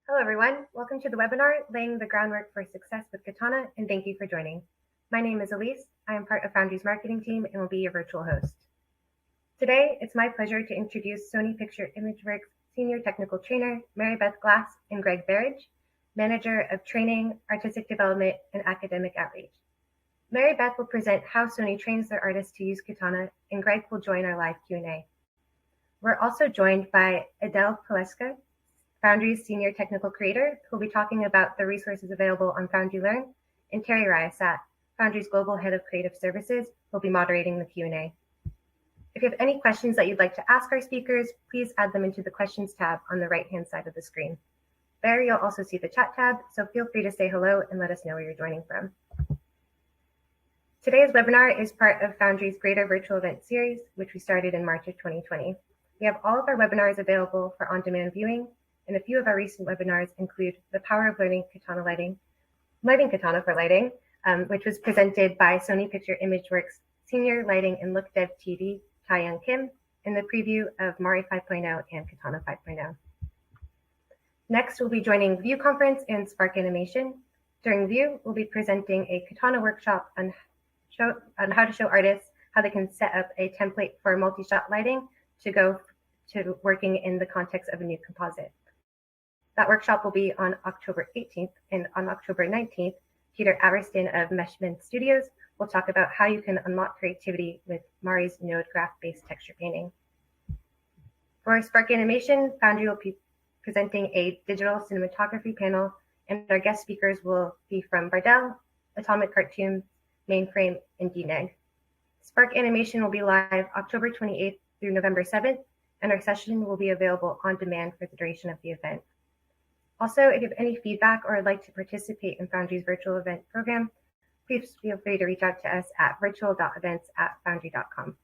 Hello, everyone. Welcome to the webinar, Laying the Groundwork for Success with Katana, and thank you for joining. My name is Elise. I am part of Foundry's marketing team and will be your virtual host. Today, it's my pleasure to introduce Sony Pictures Imageworks Senior Technical Trainer, Maribeth Glass and Greg Berridge, Manager of Training, Artistic Development, and Academic Outreach. Maribeth will present how Sony trains their artists to use Katana, and Greg will join our live Q&A. We're also joined by Adele Paleska, Foundry's Senior Technical Creator, who will be talking about the resources available on Foundry Learn, and Terry Ryasat, Foundry's Global Head of Creative Services, who will be moderating the Q&A. If you have any questions that you'd like to ask our speakers, please add them into the Questions tab on the right-hand side of the screen. There, you'll also see the chat tab, so feel free to say hello and let us know where you're joining from. Today's webinar is part of Foundry's Greater Virtual Event Series, which we started in March of 2020. We have all of our webinars available for on-demand viewing, and a few of our recent webinars include The Power of Learning Katana Lighting for Lighting, which was presented by Sony Pictures Imageworks Senior Lighting and Look Dev TD, Tae-Young Kim, and the preview of Mari 5.0 and Katana 5.0. Next, we'll be joining View Conference and Spark Animation. During View, we'll be presenting a Katana workshop on how to show artists how they can set up a template for multi-shot lighting to go to working in the context of a new composite. That workshop will be on October 18th, and on October 19th, Peter Averston of Meshman Studios will talk about how you can unlock creativity with Mari's node graph-based texture painting. For Spark Animation, Foundry will be presenting a digital cinematography panel, and our guest speakers will be from Bardell, Atomic Cartoons, Mainframe, and DNEG. Spark Animation will be live October 28th through November 7th, and our session will be available on demand for the duration of the event. Also, if you have any feedback or would like to participate in Foundry's virtual event program, please feel free to reach out to us at virtual.events@foundry.com.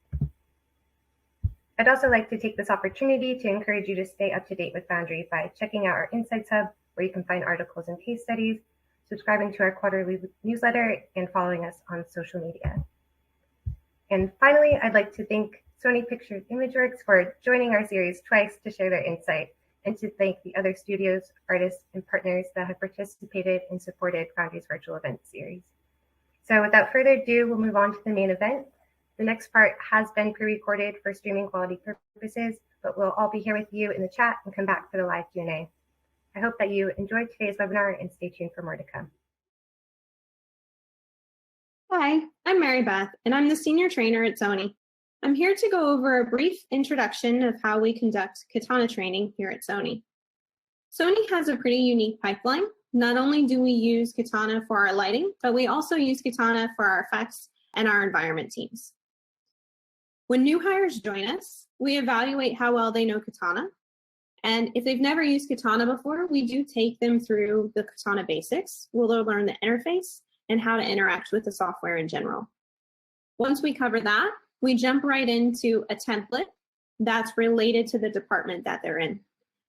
I'd also like to take this opportunity to encourage you to stay up to date with Foundry by checking out our Insights Hub, where you can find articles and case studies, subscribing to our quarterly newsletter, and following us on social media. And finally, I'd like to thank Sony Pictures Imageworks for joining our series twice to share their insight, and to thank the other studios, artists, and partners that have participated and supported Foundry's virtual event series. So without further ado, we'll move on to the main event. The next part has been pre-recorded for streaming quality purposes, but we'll all be here with you in the chat and come back for the live Q&A. I hope that you enjoyed today's webinar and stay tuned for more to come. Hi, I'm Maribeth, and I'm the Senior Trainer at Sony. I'm here to go over a brief introduction of how we conduct Katana training here at Sony. Sony has a pretty unique pipeline. Not only do we use Katana for our lighting, but we also use Katana for our effects and our environment teams. When new hires join us, we evaluate how well they know Katana. And if they've never used Katana before, we do take them through the Katana basics. We'll learn the interface and how to interact with the software in general. Once we cover that, we jump right into a template that's related to the department that they're in.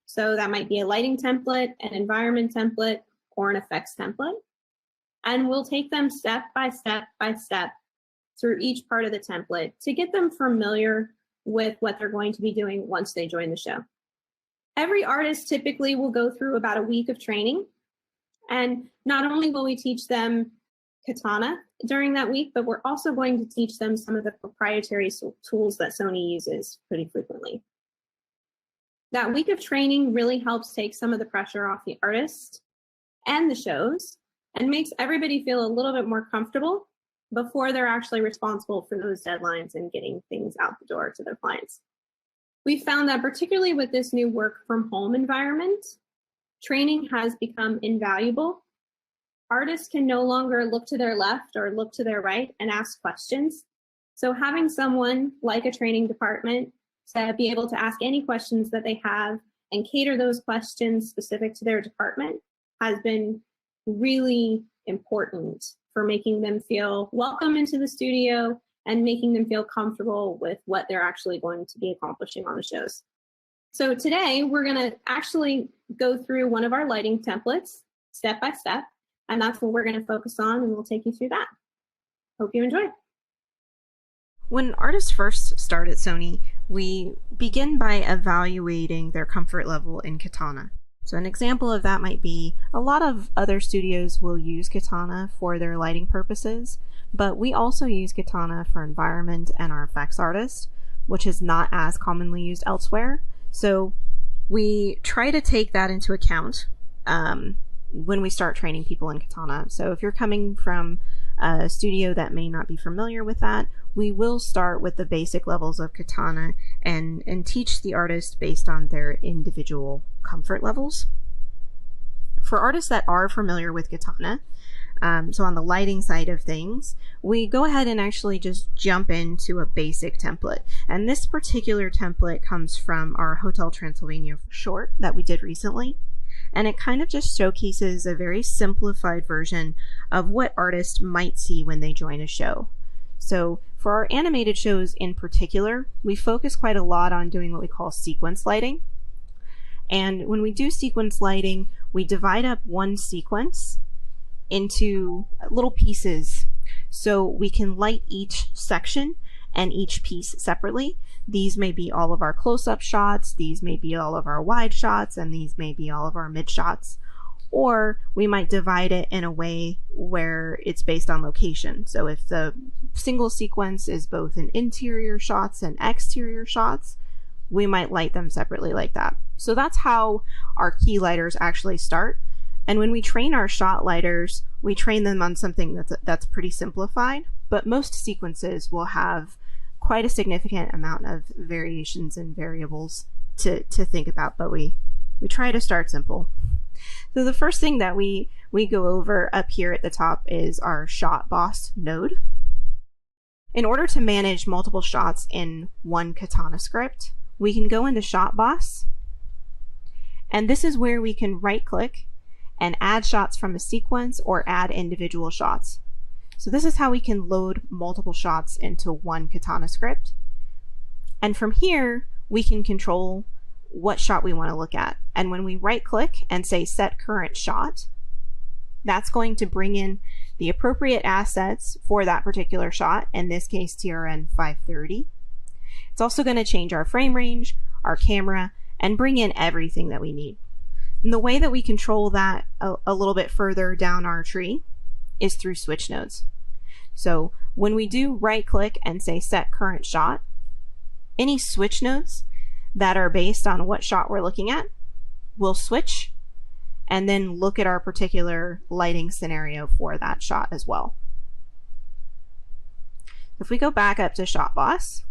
So that might be a lighting template, an environment template, or an effects template. And we'll take them step by step through each part of the template to get them familiar with what they're going to be doing once they join the show. Every artist typically will go through about a week of training. And not only will we teach them Katana during that week, but we're also going to teach them some of the proprietary tools that Sony uses pretty frequently. That week of training really helps take some of the pressure off the artist and the shows and makes everybody feel a little bit more comfortable before they're actually responsible for those deadlines and getting things out the door to their clients. We found that particularly with this new work from home environment, training has become invaluable. Artists can no longer look to their left or look to their right and ask questions. So having someone like a training department to be able to ask any questions that they have and cater those questions specific to their department has been really important for making them feel welcome into the studio and making them feel comfortable with what they're actually going to be accomplishing on the shows. So today we're going to actually go through one of our lighting templates step by step, and that's what we're going to focus on, and we'll take you through that. Hope you enjoy. When artists first start at Sony, we begin by evaluating their comfort level in Katana. So an example of that might be a lot of other studios will use Katana for their lighting purposes, but we also use Katana for environment and our effects artists, which is not as commonly used elsewhere. So we try to take that into account when we start training people in Katana. So if you're coming from a studio that may not be familiar with that, we will start with the basic levels of Katana and teach the artist based on their individual comfort levels. For artists that are familiar with Katana, so on the lighting side of things, we go ahead and actually just jump into a basic template. And this particular template comes from our Hotel Transylvania short that we did recently. And it kind of just showcases a very simplified version of what artists might see when they join a show. So for our animated shows in particular, we focus quite a lot on doing what we call sequence lighting. And when we do sequence lighting, we divide up one sequence into little pieces so we can light each section and each piece separately. These may be all of our close-up shots, these may be all of our wide shots, and these may be all of our mid shots. Or we might divide it in a way where it's based on location. So if the single sequence is both in interior shots and exterior shots, we might light them separately like that. So that's how our key lighters actually start. And when we train our shot lighters, we train them on something that's pretty simplified, but most sequences will have quite a significant amount of variations and variables to think about, but we try to start simple. So the first thing that we go over up here at the top is our shot boss node. In order to manage multiple shots in one Katana script, we can go into shot boss, and this is where we can right click and add shots from a sequence or add individual shots. So this is how we can load multiple shots into one Katana script. And from here, we can control what shot we want to look at. And when we right click and say set current shot, that's going to bring in the appropriate assets for that particular shot, in this case TRN 530. It's also going to change our frame range, our camera, and bring in everything that we need. And the way that we control that a little bit further down our tree is through switch nodes. So when we do right click and say set current shot, any switch nodes that are based on what shot we're looking at will switch and then look at our particular lighting scenario for that shot as well. If we go back up to shot boss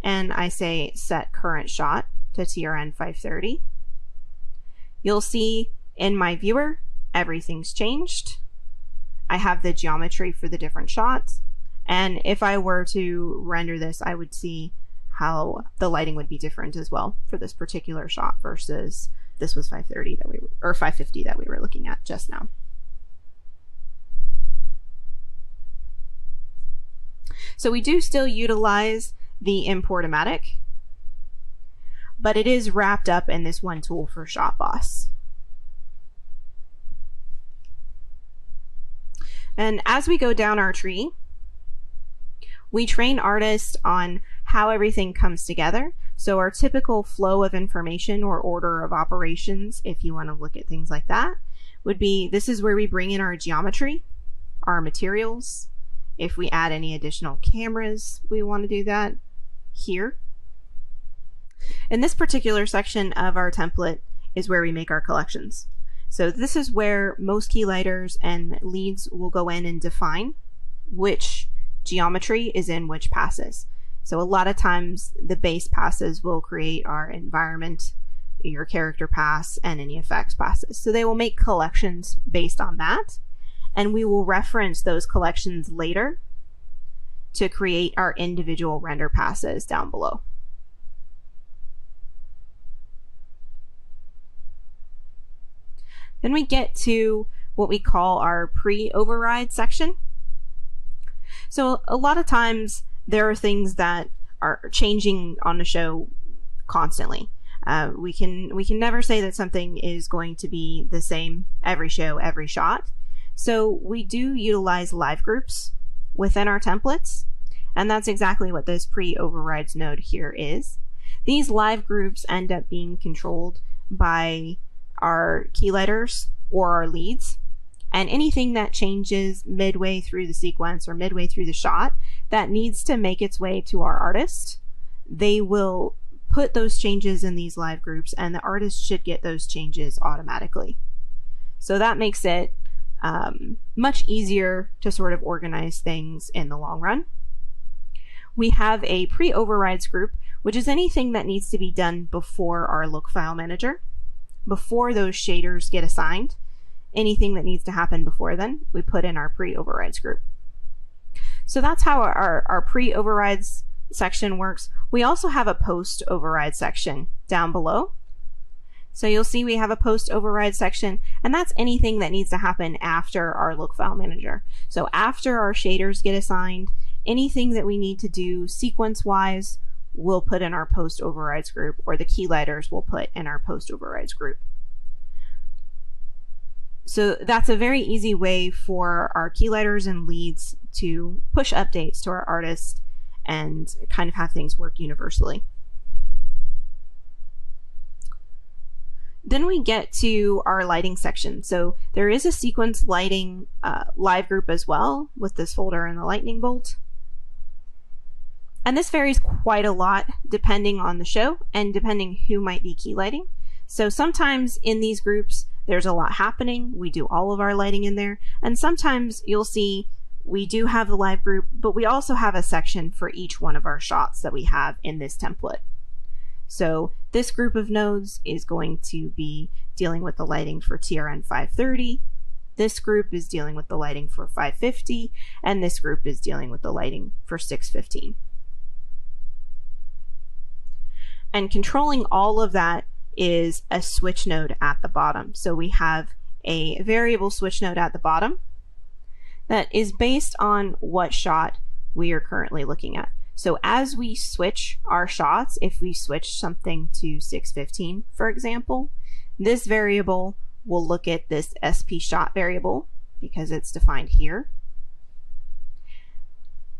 and I say set current shot to TRN 530, you'll see in my viewer everything's changed. I have the geometry for the different shots, and if I were to render this, I would see how the lighting would be different as well for this particular shot versus this was 530 that or 550 that we were looking at just now. So we do still utilize the Importomatic, but it is wrapped up in this one tool for shot boss. And as we go down our tree, we train artists on how everything comes together. So our typical flow of information or order of operations, if you want to look at things like that, would be this is where we bring in our geometry, our materials. If we add any additional cameras, we want to do that here. In this particular section of our template is where we make our collections. So this is where most key lighters and leads will go in and define which geometry is in which passes. So a lot of times the base passes will create our environment, your character pass, and any effects passes. So they will make collections based on that, and we will reference those collections later to create our individual render passes down below. Then we get to what we call our pre-override section. So a lot of times there are things that are changing on the show constantly. We can never say that something is going to be the same every show, every shot. So we do utilize live groups within our templates, and that's exactly what this pre-overrides node here is. These live groups end up being controlled by our key lighters or our leads. And anything that changes midway through the sequence or midway through the shot that needs to make its way to our artist, they will put those changes in these live groups, and the artist should get those changes automatically. So that makes it much easier to sort of organize things in the long run. We have a pre-overrides group, which is anything that needs to be done before our look file manager, before those shaders get assigned. Anything that needs to happen before then, we put in our pre-overrides group. So that's how our pre-overrides section works. We also have a post-override section down below. So you'll see we have a post-override section, and that's anything that needs to happen after our look file manager. So after our shaders get assigned, anything that we need to do sequence-wise, we'll put in our post-overrides group, or the key lighters will put in our post-overrides group. So that's a very easy way for our key lighters and leads to push updates to our artist and kind of have things work universally. Then we get to our lighting section. So there is a sequence lighting live group as well with this folder and the lightning bolt. And this varies quite a lot depending on the show and depending who might be key lighting. So sometimes in these groups, there's a lot happening. We do all of our lighting in there. And sometimes you'll see we do have the live group, but we also have a section for each one of our shots that we have in this template. So this group of nodes is going to be dealing with the lighting for TRN 530. This group is dealing with the lighting for 550, and this group is dealing with the lighting for 615. And controlling all of that is a switch node at the bottom. So we have a variable switch node at the bottom that is based on what shot we are currently looking at. So as we switch our shots, if we switch something to 615, for example, this variable will look at this SP shot variable because it's defined here.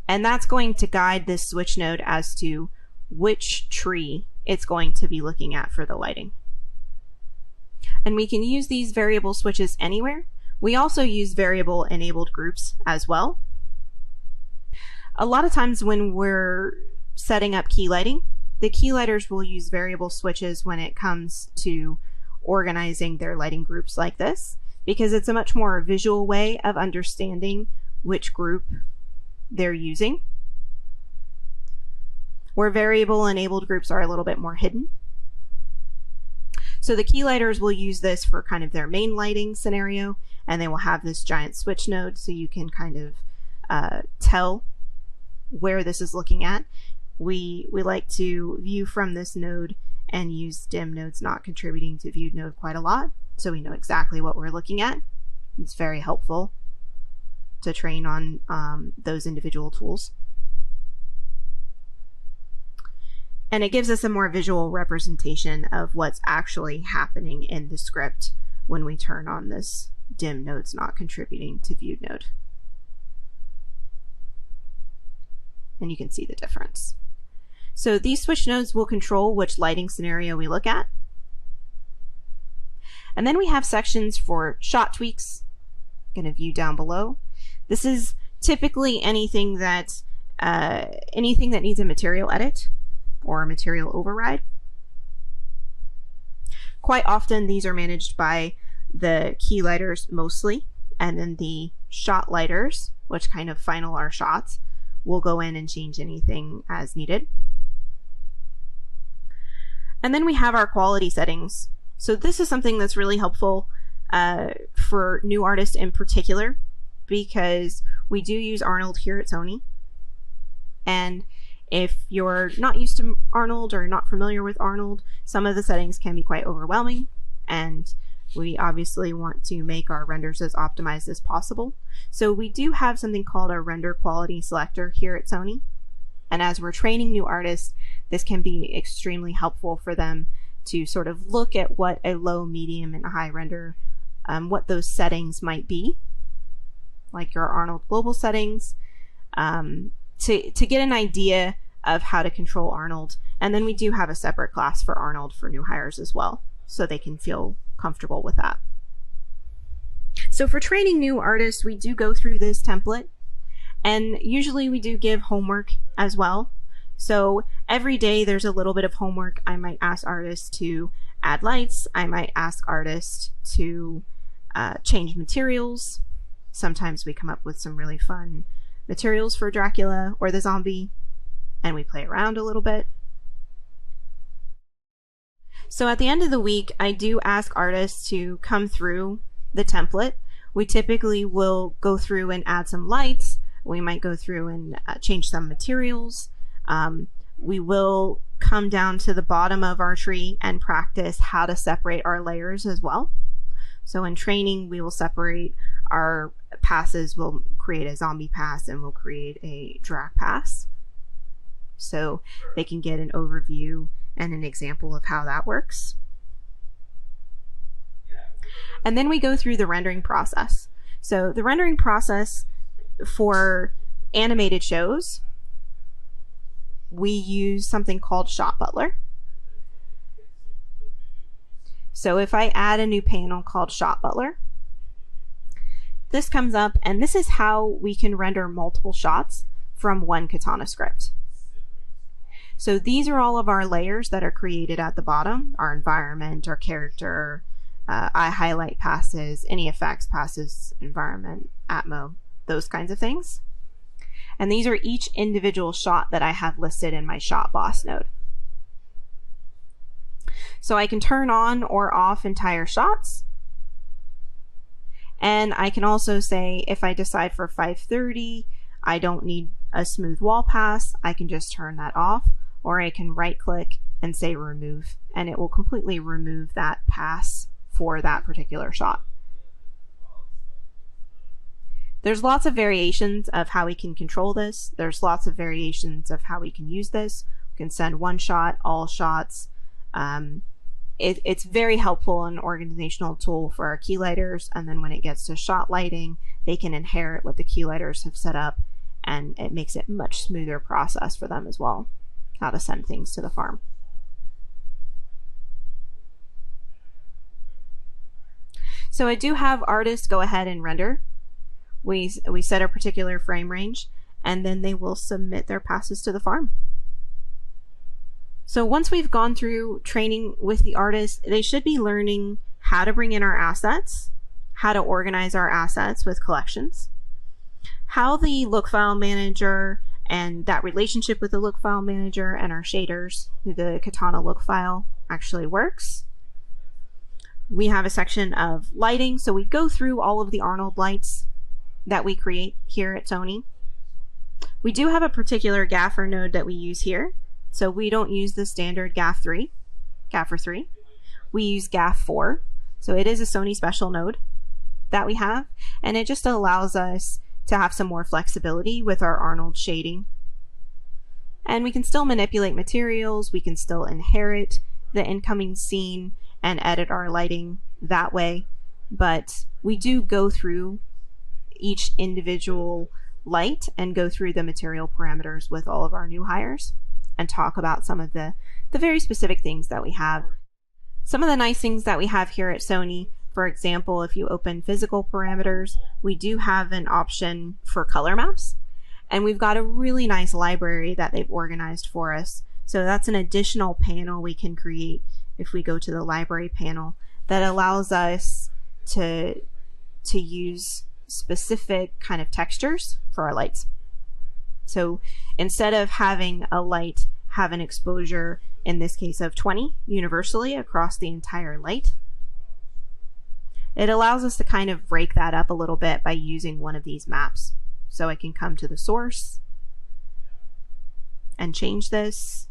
And that's going to guide this switch node as to which tree it's going to be looking at for the lighting. And we can use these variable switches anywhere. We also use variable enabled groups as well. A lot of times when we're setting up key lighting, the key lighters will use variable switches when it comes to organizing their lighting groups like this, because it's a much more visual way of understanding which group they're using. Where variable enabled groups are a little bit more hidden. So the key lighters will use this for kind of their main lighting scenario, and they will have this giant switch node so you can kind of tell where this is looking at. We like to view from this node and use dim nodes not contributing to viewed node quite a lot, so we know exactly what we're looking at. It's very helpful to train on those individual tools. And it gives us a more visual representation of what's actually happening in the script when we turn on this dim nodes not contributing to viewed node. And you can see the difference. So these switch nodes will control which lighting scenario we look at. And then we have sections for shot tweaks. I'm going to view down below. This is typically anything that needs a material edit or a material override. Quite often these are managed by the key lighters mostly, and then the shot lighters, which kind of final our shots, will go in and change anything as needed. And then we have our quality settings. So this is something that's really helpful for new artists in particular, because we do use Arnold here at Sony. And if you're not used to Arnold or not familiar with Arnold, some of the settings can be quite overwhelming, and we obviously want to make our renders as optimized as possible. So we do have something called a render quality selector here at Sony. And as we're training new artists, this can be extremely helpful for them to sort of look at what a low, medium, and high render, what those settings might be, like your Arnold global settings, to get an idea of how to control Arnold. And then we do have a separate class for Arnold for new hires as well. so they can feel comfortable with that. So for training new artists, we do go through this template, and usually we do give homework as well. So every day there's a little bit of homework. I might ask artists to add lights. I might ask artists to change materials. Sometimes we come up with some really fun materials for Dracula or the zombie, and we play around a little bit. So at the end of the week, I do ask artists to come through the template. We typically will go through and add some lights. We might go through and change some materials. We will come down to the bottom of our tree and practice how to separate our layers as well. So in training, we will separate our passes. We'll create a zombie pass and we'll create a Drac pass, so they can get an overview and an example of how that works. And then we go through the rendering process. So the rendering process for animated shows, we use something called Shot Butler. So if I add a new panel called Shot Butler, this comes up, and this is how we can render multiple shots from one Katana script. So these are all of our layers that are created at the bottom: our environment, our character, eye highlight passes, any effects passes, environment, Atmo, those kinds of things. And these are each individual shot that I have listed in my shot boss node. So I can turn on or off entire shots. And I can also say, if I decide for 530, I don't need a smooth wall pass, I can just turn that off, or I can right click and say remove, and it will completely remove that pass for that particular shot. There's lots of variations of how we can control this. There's lots of variations of how we can use this. We can send one shot, all shots. It's very helpful and organizational tool for our key lighters, and then when it gets to shot lighting, they can inherit what the key lighters have set up, and it makes it much smoother process for them as well, how to send things to the farm. So I do have artists go ahead and render. We set a particular frame range, and then they will submit their passes to the farm. So once we've gone through training with the artist, they should be learning how to bring in our assets, how to organize our assets with collections, how the look file manager and that relationship with the look file manager and our shaders, the Katana look file, actually works. We have a section of lighting, so we go through all of the Arnold lights that we create here at Sony. We do have a particular gaffer node that we use here. So we don't use the standard gaffer 3. We use gaff 4. So it is a Sony special node that we have, and it just allows us to have some more flexibility with our Arnold shading. And we can still manipulate materials, we can still inherit the incoming scene and edit our lighting that way, but we do go through each individual light and go through the material parameters with all of our new hires and talk about some of the very specific things that we have. Some of the nice things that we have here at Sony, for example, if you open physical parameters, we do have an option for color maps, and we've got a really nice library that they've organized for us. So that's an additional panel we can create if we go to the library panel that allows us to use specific kind of textures for our lights. So instead of having a light have an exposure, in this case of 20 universally across the entire light, it allows us to kind of break that up a little bit by using one of these maps. So I can come to the source and change this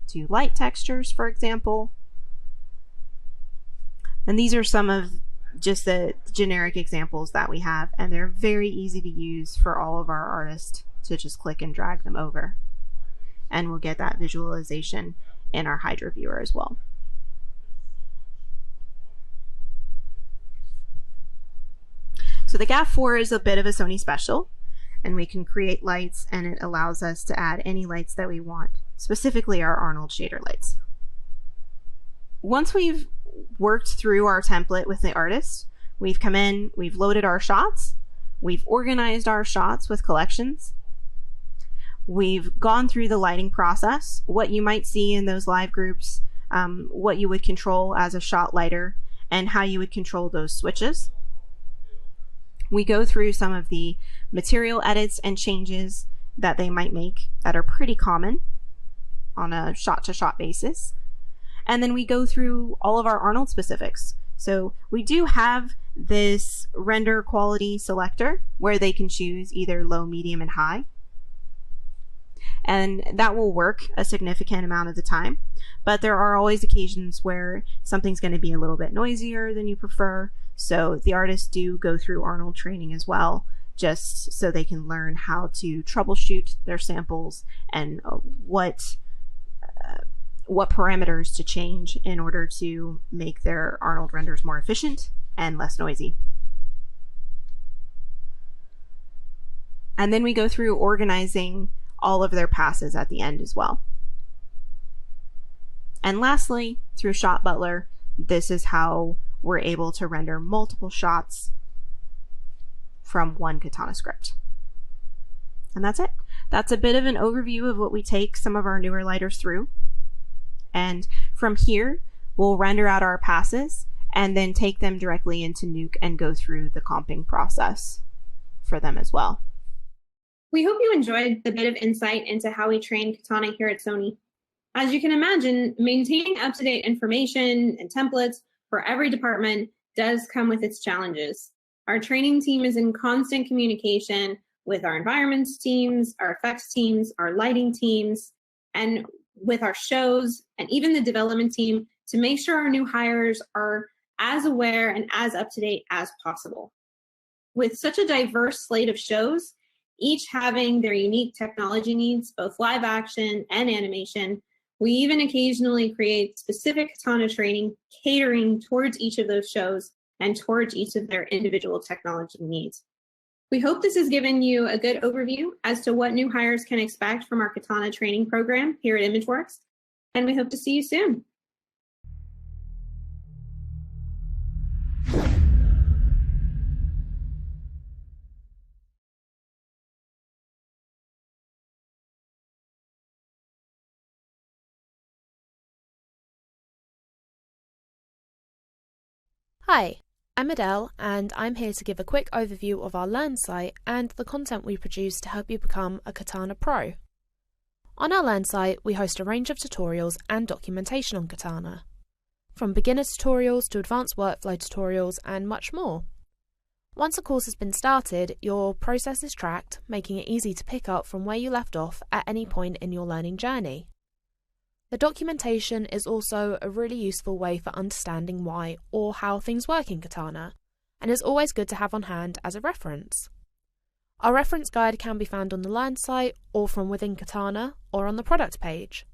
to light textures, for example. And these are some of just the generic examples that we have, and they're very easy to use for all of our artists to just click and drag them over, and we'll get that visualization in our Hydra viewer as well. So the gaff 4 is a bit of a Sony special, and we can create lights, and it allows us to add any lights that we want, specifically our Arnold shader lights. Once we've worked through our template with the artist. We've come in, we've loaded our shots, we've organized our shots with collections. We've gone through the lighting process, what you might see in those live groups, what you would control as a shot lighter, and how you would control those switches. We go through some of the material edits and changes that they might make that are pretty common on a shot-to-shot basis. And then we go through all of our Arnold specifics. So we do have this render quality selector where they can choose either low, medium, and high. And that will work a significant amount of the time. But there are always occasions where something's going to be a little bit noisier than you prefer. So the artists do go through Arnold training as well, just so they can learn how to troubleshoot their samples and what parameters to change in order to make their Arnold renders more efficient and less noisy. And then we go through organizing all of their passes at the end as well. And lastly, through Shot Butler, this is how we're able to render multiple shots from one Katana script. And that's it. That's a bit of an overview of what we take some of our newer lighters through. And from here, we'll render out our passes and then take them directly into Nuke and go through the comping process for them as well. We hope you enjoyed the bit of insight into how we train Katana here at Sony. As you can imagine, maintaining up-to-date information and templates for every department does come with its challenges. Our training team is in constant communication with our environments teams, our effects teams, our lighting teams, and with our shows and even the development team to make sure our new hires are as aware and as up-to-date as possible. With such a diverse slate of shows, each having their unique technology needs, both live action and animation, we even occasionally create specific Katana training catering towards each of those shows and towards each of their individual technology needs. We hope this has given you a good overview as to what new hires can expect from our Katana training program here at Imageworks, and we hope to see you soon. Hi, I'm Adele, and I'm here to give a quick overview of our Learn site and the content we produce to help you become a Katana Pro. On our Learn site, we host a range of tutorials and documentation on Katana, from beginner tutorials to advanced workflow tutorials and much more. Once a course has been started, your process is tracked, making it easy to pick up from where you left off at any point in your learning journey. The documentation is also a really useful way for understanding why or how things work in Katana, and is always good to have on hand as a reference. Our reference guide can be found on the Learn site or from within Katana or on the product page.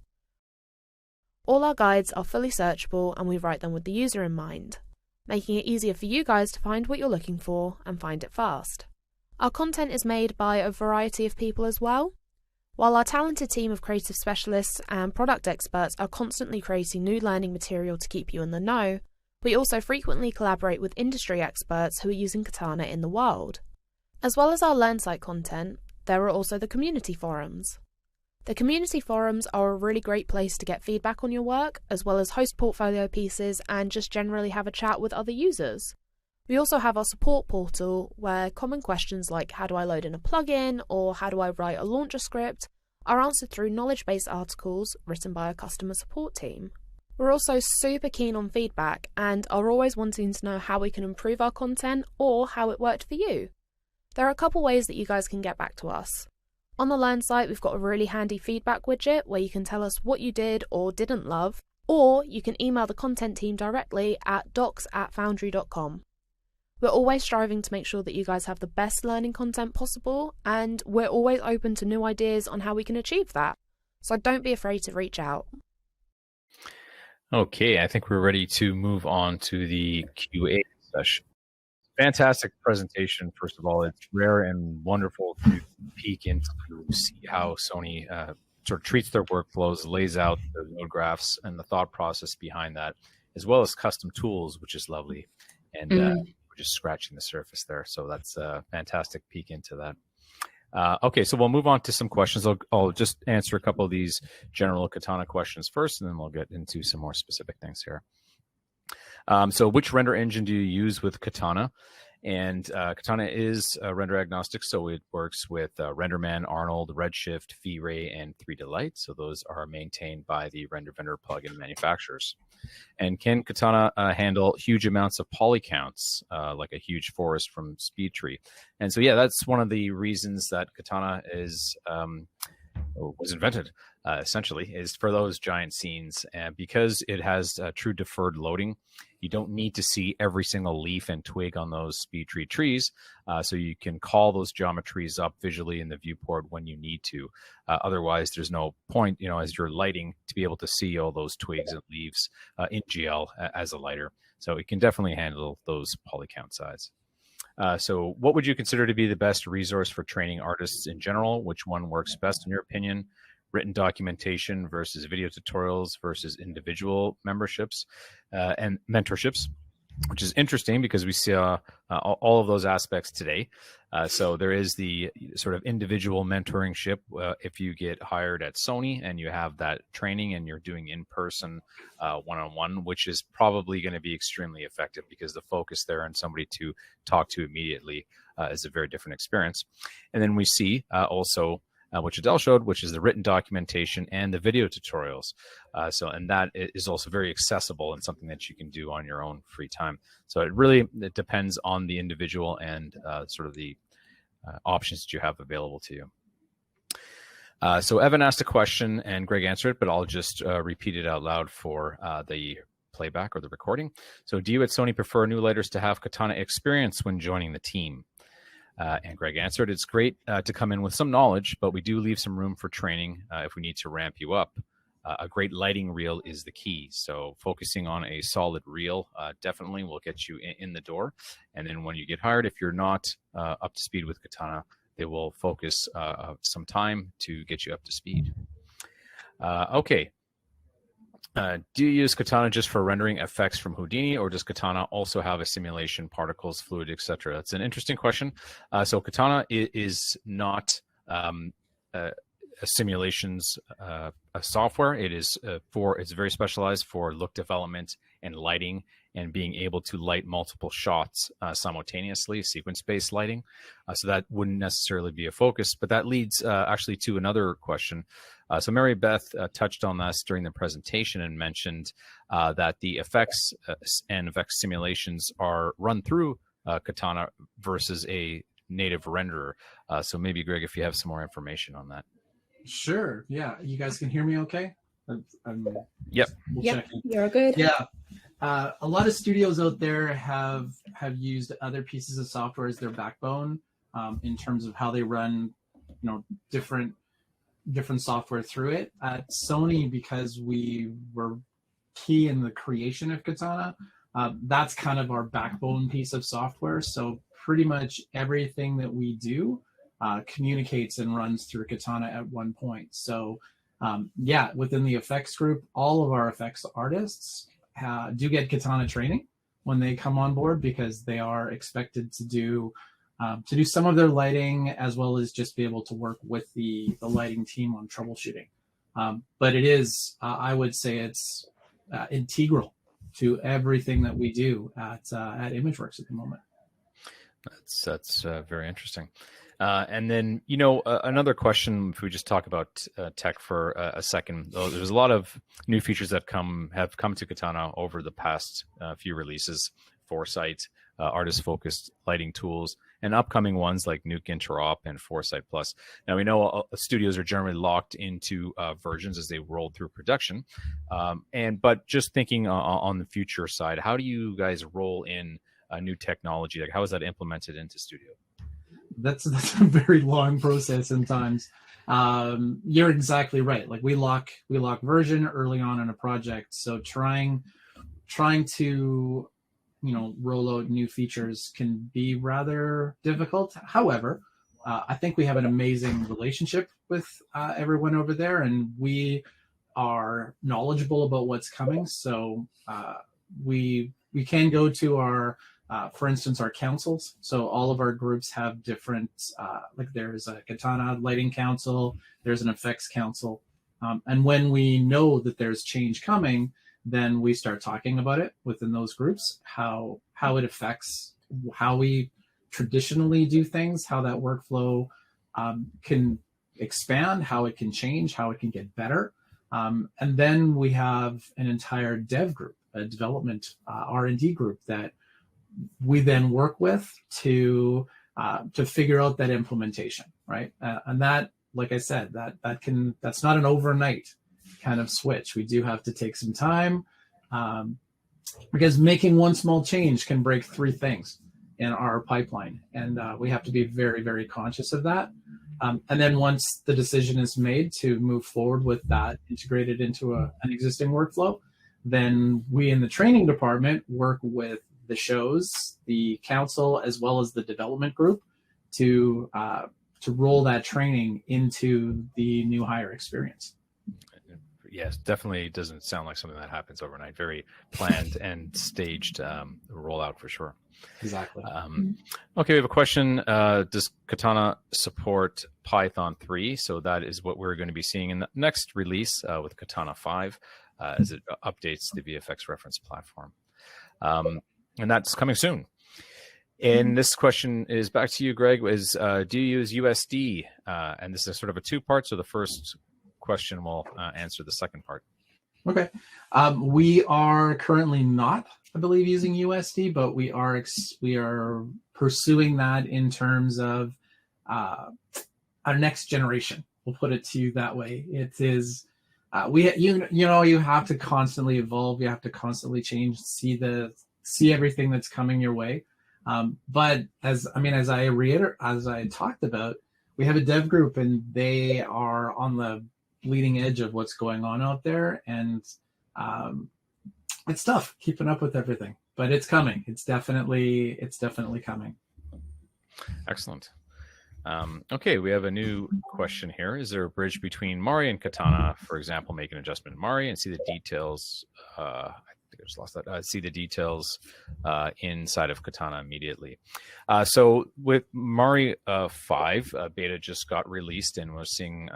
All our guides are fully searchable and we write them with the user in mind, making it easier for you guys to find what you're looking for and find it fast. Our content is made by a variety of people as well. While our talented team of creative specialists and product experts are constantly creating new learning material to keep you in the know, we also frequently collaborate with industry experts who are using Katana in the world. As well as our Learn site content, there are also the community forums. The community forums are a really great place to get feedback on your work, as well as host portfolio pieces and just generally have a chat with other users. We also have our support portal where common questions like how do I load in a plugin or how do I write a launcher script are answered through knowledge-based articles written by our customer support team. We're also super keen on feedback and are always wanting to know how we can improve our content or how it worked for you. There are a couple ways that you guys can get back to us. On the Learn site, we've got a really handy feedback widget where you can tell us what you did or didn't love, or you can email the content team directly at docs@foundry.com. We're always striving to make sure that you guys have the best learning content possible, and we're always open to new ideas on how we can achieve that. So don't be afraid to reach out. Okay, I think we're ready to move on to the QA session. Fantastic presentation, first of all. It's rare and wonderful to peek into see how Sony sort of treats their workflows, lays out the node graphs and the thought process behind that. as well as custom tools, which is lovely. And we're just scratching the surface there. So that's a fantastic peek into that. Okay, so we'll move on to some questions. I'll just answer a couple of these general Katana questions first, and then we'll get into some more specific things here. So which render engine do you use with Katana? And Katana is render agnostic, so it works with RenderMan, Arnold, Redshift, V-Ray, and 3Delight. So those are maintained by the render vendor plugin manufacturers. And can Katana handle huge amounts of poly counts, like a huge forest from SpeedTree? And so, yeah, that's one of the reasons that Katana was invented, essentially, is for those giant scenes. And because it has true deferred loading, you don't need to see every single leaf and twig on those SpeedTree trees. So you can call those geometries up visually in the viewport when you need to. Otherwise, there's no point, as you're lighting, to be able to see all those twigs and leaves in GL as a lighter. So it can definitely handle those poly count size. So what would you consider to be the best resource for training artists in general? Which one works best in your opinion? Written documentation versus video tutorials versus individual memberships and mentorships, which is interesting because we see all of those aspects today. So there is the sort of individual mentoringship if you get hired at Sony and you have that training and you're doing in-person one-on-one, which is probably going to be extremely effective because the focus there and somebody to talk to immediately is a very different experience. And then we see also which Adele showed, which is the written documentation and the video tutorials. And that is also very accessible and something that you can do on your own free time. So it depends on the individual and sort of the options that you have available to you. So Evan asked a question and Greg answered it, but I'll just repeat it out loud for the playback or the recording. So do you at Sony prefer new lighters to have Katana experience when joining the team? And Greg answered, it's great to come in with some knowledge, but we do leave some room for training if we need to ramp you up. A great lighting reel is the key. So focusing on a solid reel definitely will get you in the door. And then when you get hired, if you're not up to speed with Katana, they will focus some time to get you up to speed. Okay. Do you use Katana just for rendering effects from Houdini, or does Katana also have a simulation, particles, fluid, etc.? That's an interesting question. So Katana is not a simulations software. It is it's very specialized for look development and lighting and being able to light multiple shots simultaneously, sequence-based lighting. So that wouldn't necessarily be a focus, but that leads actually to another question. So Maribeth touched on this during the presentation and mentioned that the effects and effects simulations are run through Katana versus a native renderer. So maybe, Greg, if you have some more information on that. Sure. Yeah. You guys can hear me okay? Yep. Yep. You're good. Yeah. A lot of studios out there have used other pieces of software as their backbone in terms of how they run, different software through it. At Sony, because we were key in the creation of Katana, that's kind of our backbone piece of software. So pretty much everything that we do communicates and runs through Katana at one point. So within the effects group, all of our effects artists do get Katana training when they come on board, because they are expected to do some of their lighting as well as just be able to work with the lighting team on troubleshooting. But it is, I would say it's integral to everything that we do at Imageworks at the moment. That's very interesting. And then, another question, if we just talk about tech for a second, there's a lot of new features that have come to Katana over the past few releases: Foresight, artist-focused lighting tools, and upcoming ones like Nuke Interop and Foresight Plus. Now, we know studios are generally locked into versions as they roll through production. But just thinking on the future side, how do you guys roll in new technology? Like, how is that implemented into studio? That's a very long process sometimes. You're exactly right. Like we lock version early on in a project. So trying to, roll out new features can be rather difficult. However, I think we have an amazing relationship with everyone over there, and we are knowledgeable about what's coming. So we can go to our, for instance, our councils. So all of our groups have different, like there's a Katana lighting council, there's an effects council. And when we know that there's change coming, then we start talking about it within those groups, how it affects how we traditionally do things, how that workflow can expand, how it can change, how it can get better. And then we have an entire dev group, a development R&D group that we then work with to figure out that implementation, right? And that, like I said, that's not an overnight kind of switch. We do have to take some time because making one small change can break 3 things in our pipeline, and we have to be very, very conscious of that. And then once the decision is made to move forward with that integrated into an existing workflow, then we in the training department work with the shows, the council, as well as the development group to roll that training into the new hire experience. Yes, definitely doesn't sound like something that happens overnight. Very planned and staged rollout for sure. Exactly. Okay, we have a question. Does Katana support Python 3? So that is what we're going to be seeing in the next release with Katana 5 as it updates the VFX reference platform. And that's coming soon. And this question is back to you, Greg, is do you use USD? And this is sort of a 2-part. So the first question will answer the second part. Okay. We are currently not, I believe, using USD, but we are pursuing that in terms of our next generation. We'll put it to you that way. It is you have to constantly evolve. You have to constantly change, see everything that's coming your way. But as I talked about, we have a dev group and they are on the bleeding edge of what's going on out there, and it's tough keeping up with everything, but it's coming. It's definitely coming. Excellent. Okay, we have a new question here. Is there a bridge between Mari and Katana? For example, make an adjustment in Mari and see the details. I just lost that. See the details inside of Katana immediately. So with Mari 5, beta just got released, and we're seeing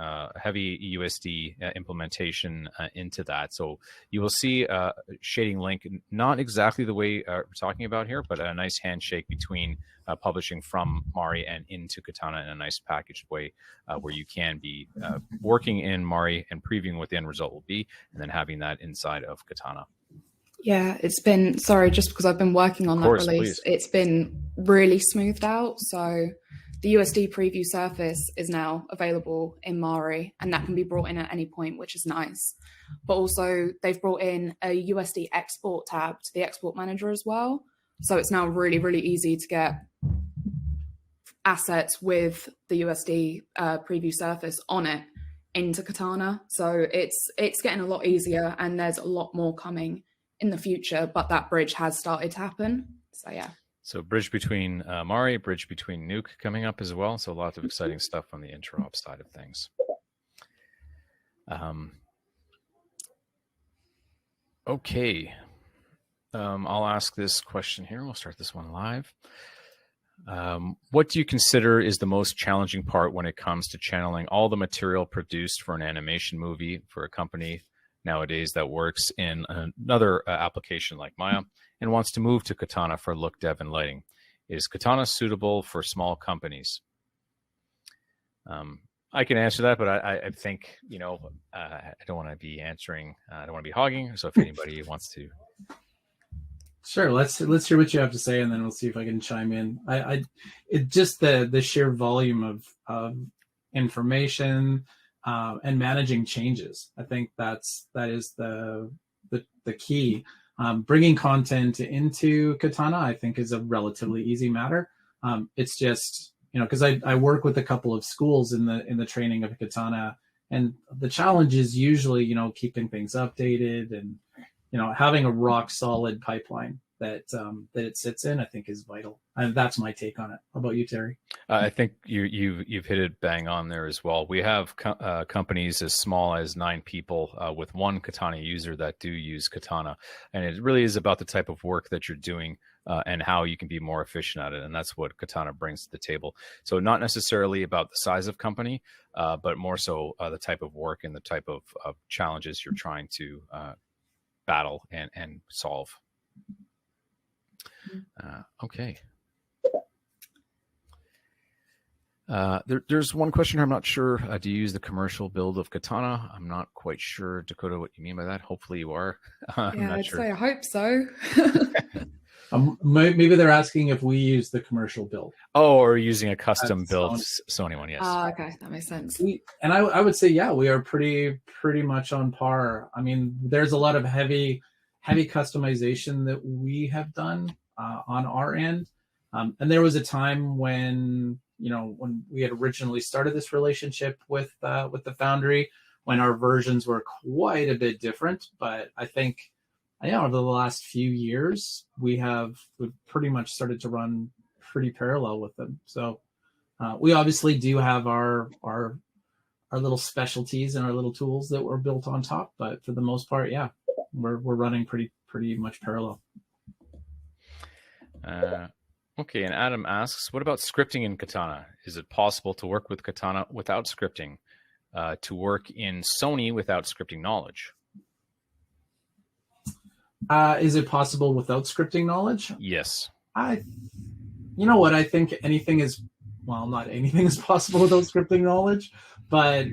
heavy USD implementation into that. So you will see a shading link, not exactly the way we're talking about here, but a nice handshake between publishing from Mari and into Katana in a nice packaged way, where you can be working in Mari and previewing what the end result will be, and then having that inside of Katana. Yeah, it's been, sorry, just because I've been working on that release, it's been really smoothed out. So the USD preview surface is now available in Mari, and that can be brought in at any point, which is nice. But also they've brought in a USD export tab to the export manager as well. So it's now really, really easy to get assets with the USD preview surface on it into Katana. So it's getting a lot easier, and there's a lot more coming in the future, but that bridge has started to happen. So yeah. So bridge between Mari, bridge between Nuke coming up as well. So lots of exciting stuff on the interop side of things. Okay. I'll ask this question here. We'll start this one live. What do you consider is the most challenging part when it comes to channeling all the material produced for an animation movie for a company nowadays that works in another application like Maya and wants to move to Katana for look, dev, and lighting? Is Katana suitable for small companies? I can answer that, but I think, I don't want to be answering. I don't want to be hogging. So if anybody wants to. Sure. Let's hear what you have to say, and then we'll see if I can chime in. It just the sheer volume of information, and managing changes. I think that is the key. Bringing content into Katana, I think, is a relatively easy matter. It's just, because I work with a couple of schools in the training of Katana, and the challenge is usually, keeping things updated and, having a rock solid pipeline. that it sits in, I think is vital. And that's my take on it. How about you, Terry? I think you've hit it bang on there as well. We have companies as small as 9 people with one Katana user that do use Katana, and it really is about the type of work that you're doing and how you can be more efficient at it, and that's what Katana brings to the table. So not necessarily about the size of company, but more so the type of work and the type of challenges you're trying to battle and solve. Okay. There's one question here. I'm not sure. Do you use the commercial build of Katana? I'm not quite sure, Dakota, what you mean by that. Hopefully you are. Yeah, I'd say I hope so. Maybe they're asking if we use the commercial build. Oh, or using a custom built Sony one, yes. Okay, that makes sense. I would say, yeah, we are pretty much on par. I mean, there's a lot of heavy customization that we have done on our end. And there was a time when we had originally started this relationship with the Foundry, when our versions were quite a bit different. But I think, over the last few years, we've pretty much started to run pretty parallel with them. So we obviously do have our little specialties and our little tools that were built on top, but for the most part, yeah, we're running pretty much parallel. Okay, and Adam asks, what about scripting in Katana? Is it possible to work with Katana without scripting? To work in Sony without scripting knowledge? Is it possible without scripting knowledge? Yes. You know what? I think not anything is possible without scripting knowledge, but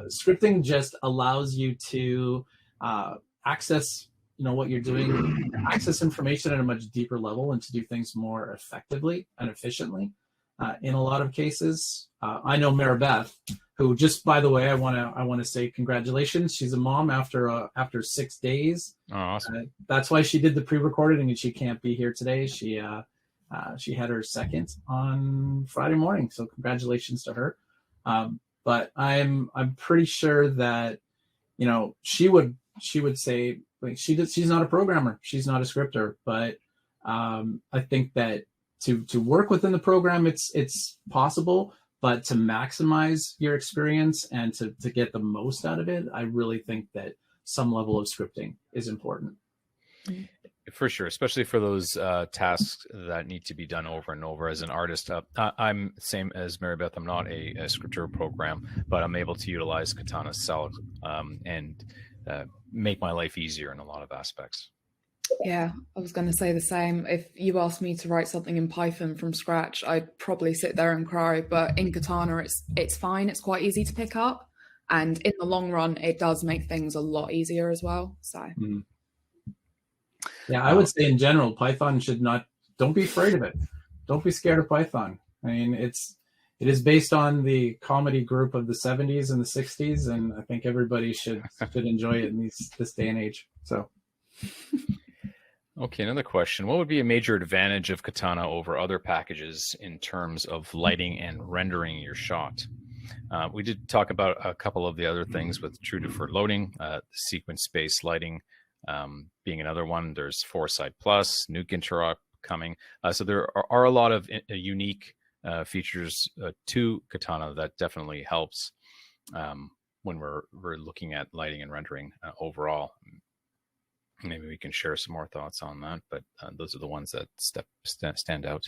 scripting just allows you to access what you're doing, access information at a much deeper level, and to do things more effectively and efficiently. In a lot of cases, I know Maribeth, who, just by the way, I want to say congratulations. She's a mom after 6 days. Oh, awesome. That's why she did the pre-recording, and she can't be here today. She had her second on Friday morning, so congratulations to her. But I'm pretty sure that she would say, like, she's not a programmer, she's not a scripter, but I think that to work within the program, it's possible, but to maximize your experience and to get the most out of it, I really think that some level of scripting is important. For sure, especially for those tasks that need to be done over and over. As an artist, I'm same as Maribeth. I'm not a scripter program, but I'm able to utilize Katana Cell and make my life easier in a lot of aspects. Yeah, I was going to say the same. If you asked me to write something in Python from scratch, I'd probably sit there and cry. But in Katana, it's fine. It's quite easy to pick up, and in the long run, it does make things a lot easier as well. So, yeah, I would say in general, Python don't be afraid of it. Don't be scared of Python. I mean, it is based on the comedy group of the 70s and the 60s, and I think everybody should enjoy it in this day and age. So. Okay, another question. What would be a major advantage of Katana over other packages in terms of lighting and rendering your shot? We did talk about a couple of the other things with true deferred loading, sequence-based lighting being another one. There's Foresight Plus, Nuke Interrupt coming. So there are a lot of unique features to Katana that definitely helps when we're looking at lighting and rendering overall. Maybe we can share some more thoughts on that, but those are the ones that stand out.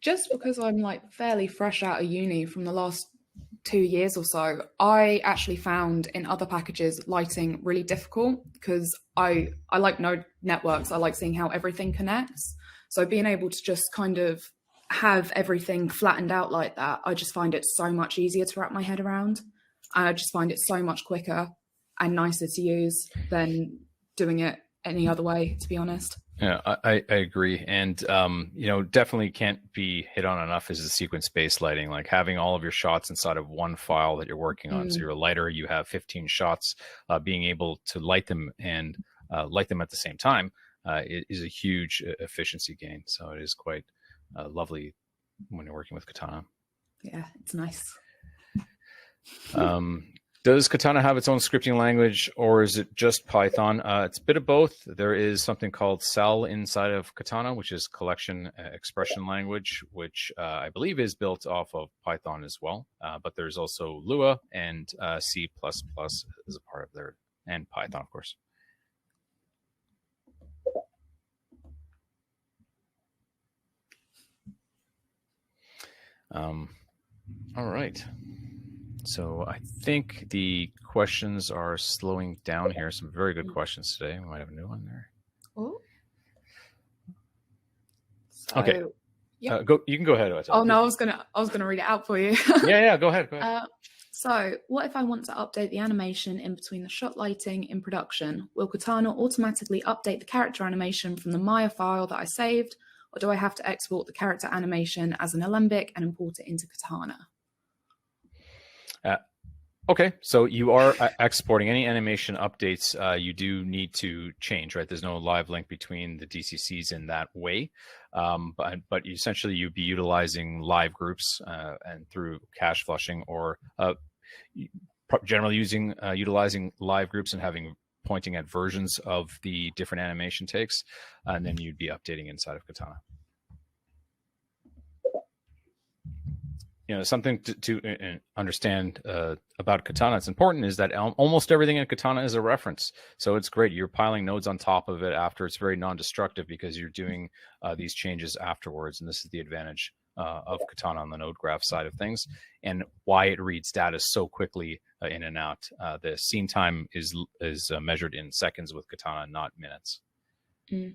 Just because I'm like fairly fresh out of uni from the last 2 years or so, I actually found in other packages lighting really difficult because I like node networks. I like seeing how everything connects. So being able to just kind of have everything flattened out like that, I just find it so much easier to wrap my head around. And I just find it so much quicker and nicer to use than doing it any other way, to be honest. Yeah, I agree. And, definitely can't be hit on enough is the sequence-based lighting, like having all of your shots inside of one file that you're working on. So you're a lighter, you have 15 shots, being able to light them and light them at the same time is a huge efficiency gain. So it is quite lovely when you're working with Katana. Yeah, it's nice. Does Katana have its own scripting language, or is it just Python? It's a bit of both. There is something called Cell inside of Katana, which is collection expression language, which I believe is built off of Python as well. But there's also Lua and C++ as a part of there, and Python, of course. All right. So I think the questions are slowing down here. Some very good questions today. We might have a new one there. Oh. Okay. Yep. Go. You can go ahead. Oh no, I was gonna read it out for you. Yeah. Go ahead. So, what if I want to update the animation in between the shot lighting in production? Will Katana automatically update the character animation from the Maya file that I saved, or do I have to export the character animation as an Alembic and import it into Katana? Okay, so you are exporting any animation updates. You do need to change, right? There's no live link between the DCCs in that way, but essentially you'd be utilizing live groups and through cache flushing, or generally utilizing live groups and pointing at versions of the different animation takes, and then you'd be updating inside of Katana. Something to understand about Katana that's important is that almost everything in Katana is a reference. So it's great. You're piling nodes on top of it after. It's very non-destructive because you're doing these changes afterwards. And this is the advantage of Katana on the node graph side of things, and why it reads data so quickly in and out. The scene time is measured in seconds with Katana, not minutes. Mm.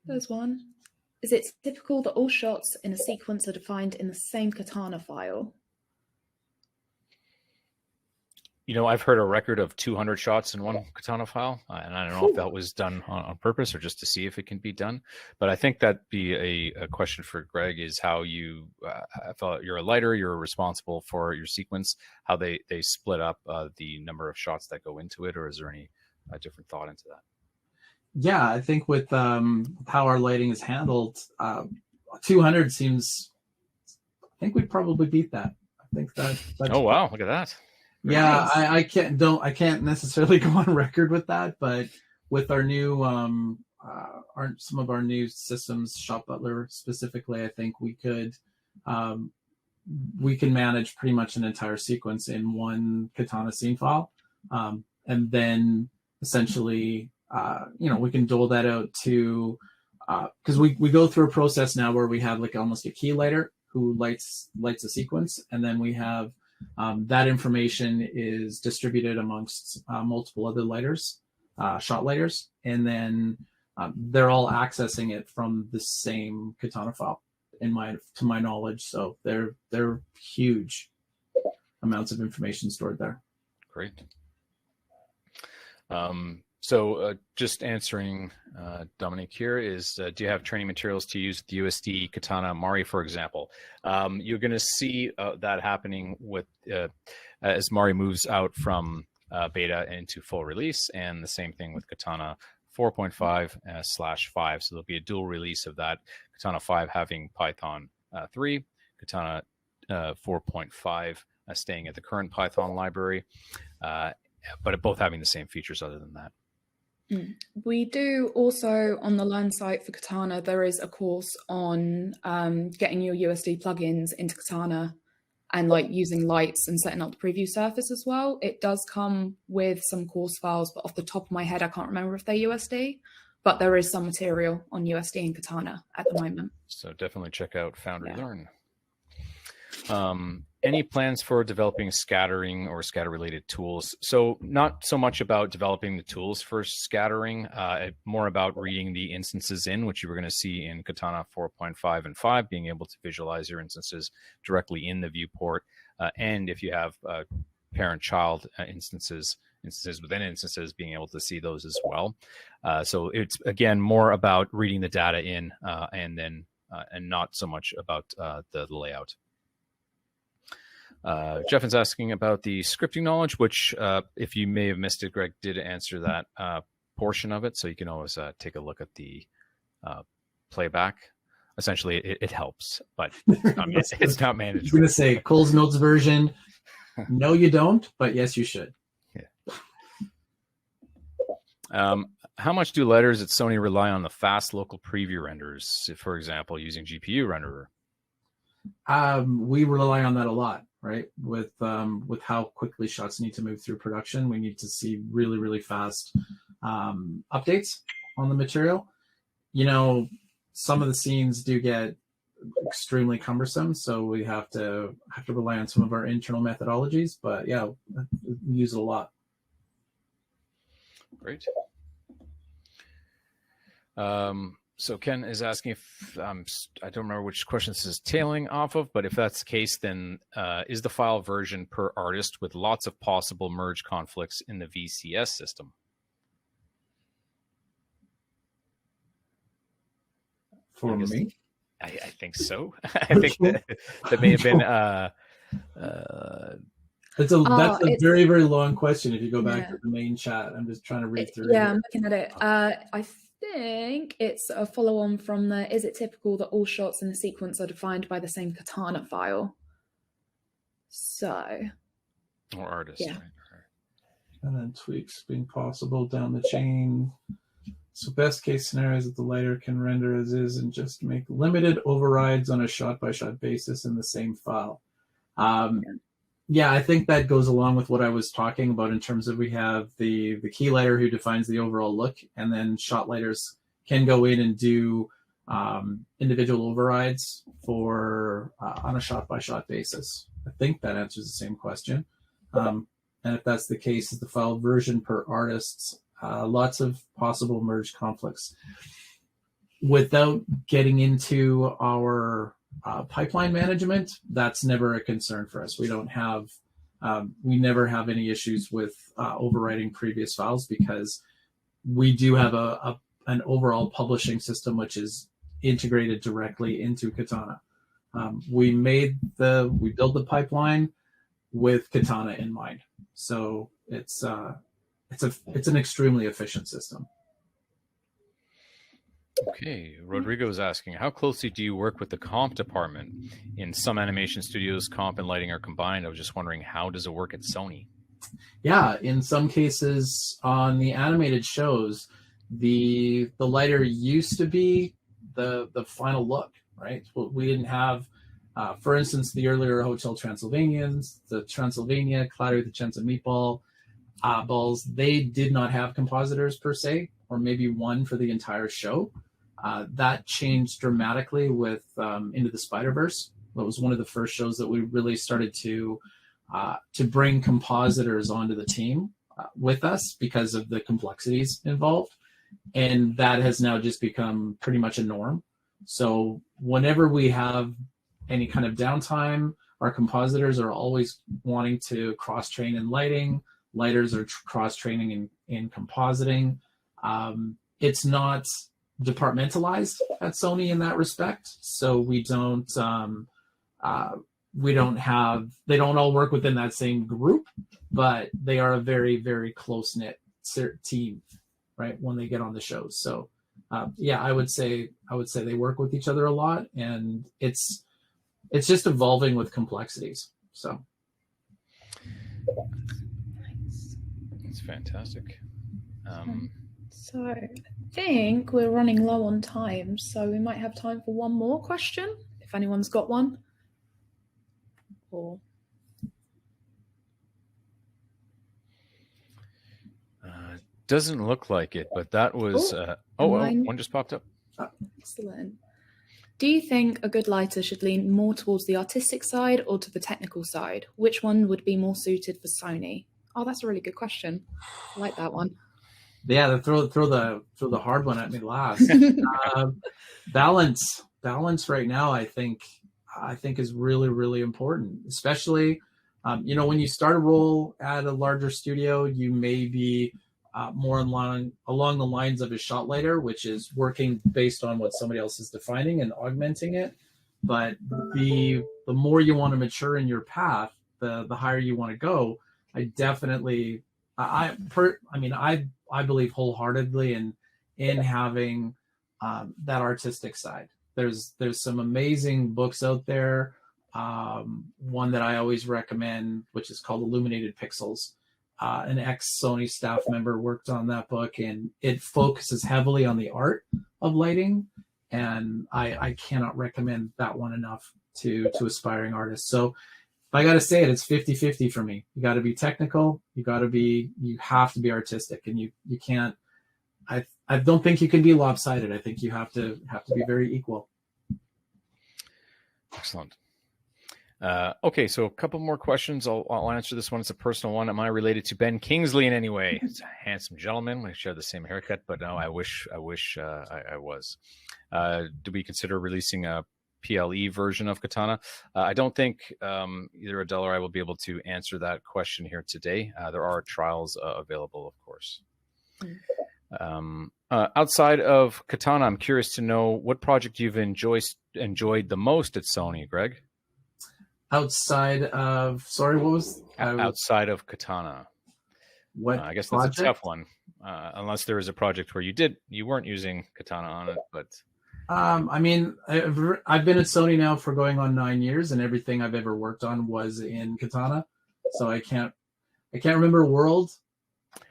There's one. Is it typical that all shots in a sequence are defined in the same Katana file? I've heard a record of 200 shots in one Katana file, and I don't know if that was done on purpose or just to see if it can be done. But I think that'd be a question for Greg, is how you, you're a lighter, you're responsible for your sequence, how they split up the number of shots that go into it, or is there any different thought into that? Yeah, I think with how our lighting is handled, 200 seems, I think we'd probably beat that. I think that's oh wow, look at that. Yeah, nice. I can't necessarily go on record with that, but with our new some of our new systems, Shop Butler specifically, I think we can manage pretty much an entire sequence in one Katana scene file, and then essentially we can dole that out to, because we go through a process now where we have like almost a key lighter who lights a sequence, and then we have that information is distributed amongst multiple other lighters, shot lighters, and then they're all accessing it from the same Katana file, to my knowledge. So they're huge amounts of information stored there. Great. So just answering Dominique here is, do you have training materials to use the USD, Katana, Mari, for example? You're going to see that happening with as Mari moves out from beta into full release, and the same thing with Katana 4.5/5. So there'll be a dual release of that. Katana 5 having Python 3, Katana 4.5 staying at the current Python library, but both having the same features other than that. We do also, on the Learn site for Katana, there is a course on getting your USD plugins into Katana and like using lights and setting up the preview surface as well. It does come with some course files, but off the top of my head, I can't remember if they're USD, but there is some material on USD and Katana at the moment. So definitely check out Foundry Learn. Any plans for developing scattering or scatter-related tools? So not so much about developing the tools for scattering, more about reading the instances in, which you were going to see in Katana 4.5 and 5, being able to visualize your instances directly in the viewport. And if you have parent-child instances within instances, being able to see those as well. So it's, again, more about reading the data in and not so much about the layout. Jeff is asking about the scripting knowledge, which if you may have missed it, Greg did answer that portion of it. So you can always take a look at the playback. Essentially, it helps, but it's not mandatory. I was going to say Cole's Notes version. No, you don't, but yes, you should. Yeah. How much do lighters at Sony rely on the fast local preview renders, for example, using GPU renderer? We rely on that a lot, right? With how quickly shots need to move through production, we need to see really, really fast updates on the material. You know, some of the scenes do get extremely cumbersome, so we have to rely on some of our internal methodologies. But yeah, we use it a lot. Great. So Ken is asking if I don't remember which question this is tailing off of, but if that's the case, then is the file version per artist with lots of possible merge conflicts in the VCS system? For me? I think so. I think that may have been that's a very, very long question. If you go back to the main chat, I'm just trying to read through. Yeah, I'm looking at it. I think it's a follow-on from the, is it typical that all shots in the sequence are defined by the same Katana file? So. Or artist. Yeah. Right. And then tweaks being possible down the chain. So best case scenario is that the lighter can render as is and just make limited overrides on a shot-by-shot basis in the same file. Yeah, I think that goes along with what I was talking about in terms of we have the key lighter who defines the overall look, and then shot lighters can go in and do individual overrides for on a shot-by-shot basis. I think that answers the same question. And if that's the case, is the file version per artists, lots of possible merge conflicts. Without getting into our pipeline management, that's never a concern for us. We never have any issues with overwriting previous files because we do have an overall publishing system which is integrated directly into Katana. We built the pipeline with Katana in mind, so it's an extremely efficient system. Okay, Rodrigo is asking, how closely do you work with the comp department? In some animation studios, comp and lighting are combined. I was just wondering, how does it work at Sony? Yeah, in some cases on the animated shows, the lighter used to be the final look, right? We didn't have, for instance, the earlier Hotel Transylvanians, the Transylvania, Cloudy with a Chance of Meatball, balls, they did not have compositors per se, or maybe one for the entire show. That changed dramatically with Into the Spider-Verse. That was one of the first shows that we really started to bring compositors onto the team with us because of the complexities involved. And that has now just become pretty much a norm. So whenever we have any kind of downtime, our compositors are always wanting to cross-train in lighting. Lighters are cross-training in compositing. It's not departmentalized at Sony in that respect, so they don't all work within that same group, but they are a very, very close-knit team, right, when they get on the shows. So yeah, I would say they work with each other a lot, and it's just evolving with complexities. So that's fantastic. So I think we're running low on time, so we might have time for one more question, if anyone's got one. Or doesn't look like it, but that was one just popped up. Excellent. Do you think a good lighter should lean more towards the artistic side or to the technical side? Which one would be more suited for Sony? Oh, that's a really good question. I like that one. Yeah, throw the hard one at me last. Balance right now, I think is really, really important, especially when you start a role at a larger studio, you may be more along the lines of a shot lighter, which is working based on what somebody else is defining and augmenting it. But the more you want to mature in your path, the higher you want to go. I believe wholeheartedly in having that artistic side. There's some amazing books out there. One that I always recommend, which is called Illuminated Pixels. An ex-Sony staff member worked on that book, and it focuses heavily on the art of lighting. And I cannot recommend that one enough to aspiring artists. So if I got to say it, it's 50-50 for me. You got to be technical. You have to be artistic, and you can't, I don't think you can be lopsided. I think you have to be very equal. Excellent. Okay, so a couple more questions. I'll answer this one. It's a personal one. Am I related to Ben Kingsley in any way? It's a handsome gentleman. We share the same haircut, but no, I wish I was. Do we consider releasing a PLE version of Katana? I don't think either Adele or I will be able to answer that question here today. There are trials available, of course. Outside of Katana, I'm curious to know what project you've enjoyed the most at Sony, Greg? Outside of, sorry, what was? Outside of Katana. What I guess project? That's a tough one. Unless there is a project where you weren't using Katana on it, but. I mean, I've been at Sony now for going on 9 years, and everything I've ever worked on was in Katana. So I can't remember a world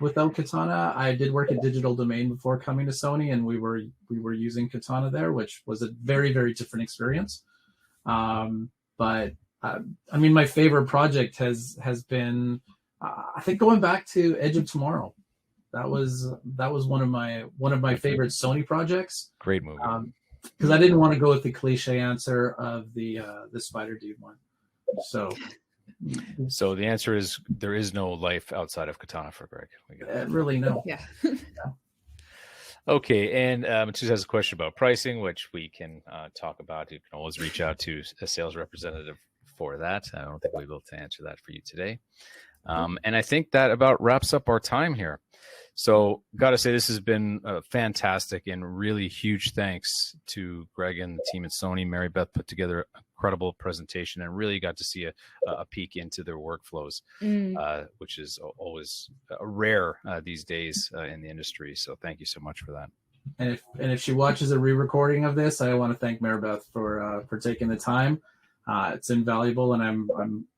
without Katana. I did work at Digital Domain before coming to Sony, and we were using Katana there, which was a very, very different experience. But I mean, my favorite project has been, I think, going back to Edge of Tomorrow. That was one of my favorite Sony projects. Great movie. Because I didn't want to go with the cliche answer of the Spider Dude one. So the answer is there is no life outside of Katana for Greg. Really, no. Yeah. Okay, and Matus has a question about pricing, which we can talk about. You can always reach out to a sales representative for that. I don't think we'll be able to answer that for you today. And I think that about wraps up our time here. So got to say, this has been fantastic, and really huge thanks to Greg and the team at Sony. Maribeth put together an incredible presentation and really got to see a peek into their workflows, which is always rare these days in the industry. So thank you so much for that. And if she watches a re-recording of this, I want to thank Maribeth for taking the time. It's invaluable, and I'm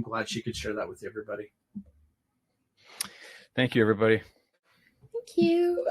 glad she could share that with everybody. Thank you, everybody. Thank you.